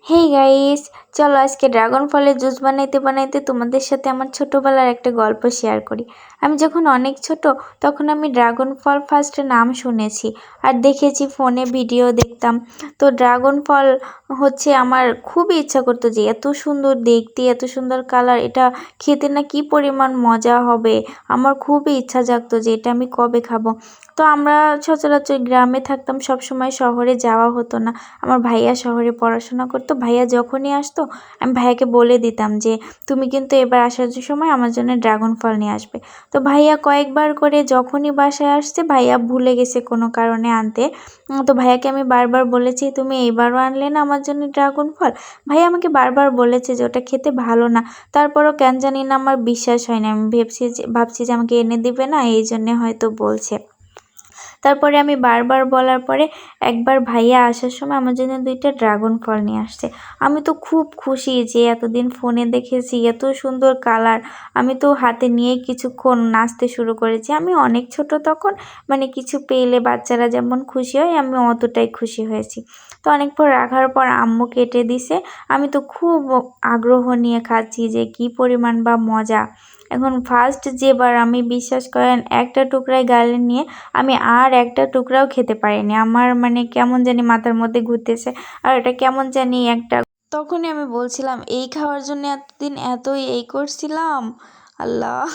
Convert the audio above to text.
Hey guys, চলো আজকে dragon ফলের জুস বানাইতে বানাইতে তোমাদের সাথে আমার ছোটবেলার একটা গল্প শেয়ার করি। আমি যখন অনেক ছোট তখন আমি ড্রাগন ফল ফার্স্টে নাম শুনেছি আর দেখেছি, ফোনে ভিডিও দেখতাম। তো ড্রাগন ফল হচ্ছে আমার খুবই ইচ্ছা করতো যে এত সুন্দর দেখতে, এত সুন্দর কালার, এটা খেতে না কি পরিমাণ মজা হবে। আমার খুবই ইচ্ছা জাগতো যে এটা আমি কবে খাবো। তো আমরা সচরাচর গ্রামে থাকতাম, সবসময় শহরে যাওয়া হতো না। আমার ভাইয়া শহরে পড়াশোনা করতো। ভাইয়া যখনই আসতো আমি ভাইয়াকে বলে দিতাম যে তুমি কিন্তু এবার আসার সময় আমার জন্য ড্রাগন ফল নিয়ে আসবে। তো ভাইয়া কয়েকবার করে যখনই বাসায় আসছে, ভাইয়া ভুলে গেছে কোনো কারণে আনতে। তো ভাইয়াকে আমি বারবার বলেছি তুমি এইবারও আনলে না আমার জন্য ড্রাগন ফল। ভাইয়া আমাকে বারবার বলেছে যে ওটা খেতে ভালো না। তারপরও কেন জানি না আমার বিশ্বাস হয় না। আমি ভাবছি যে আমাকে এনে দিবে না, এই জন্যে হয়তো বলছে। তারপরে আমি বারবার বলার পরে একবার ভাইয়া আসার সময় আমার জন্য 2টা ড্রাগন ফল নিয়ে আসছে। আমি তো খুব খুশি যে এতদিন ফোনে দেখেছি এত সুন্দর কালার, আমি তো হাতে নিয়েই কিছুক্ষণ নাচতে শুরু করেছি। আমি অনেক ছোট তখন, মানে কিছু পেলে বাচ্চারা যেমন খুশি হয় আমি অতটাই খুশি হয়েছি। তো অনেক পর রাখার পর আম্মু কেটে দিছে। আমি তো খুব আগ্রহ নিয়ে খাচ্ছি যে কি পরিমাণ বা মজা। এখন ফার্স্ট যেবার আমি, বিশ্বাস করেন, একটা টুকরাই গালে নিয়ে আমি আর একটা টুকরাও খেতে পারিনি। আমার মানে কেমন জানি মাথার মধ্যে ঘুরতেছে, আর এটা কেমন জানি একটা। তখনই আমি বলছিলাম এই খাওয়ার জন্য এতদিন এতই করছিলাম। আল্লাহ।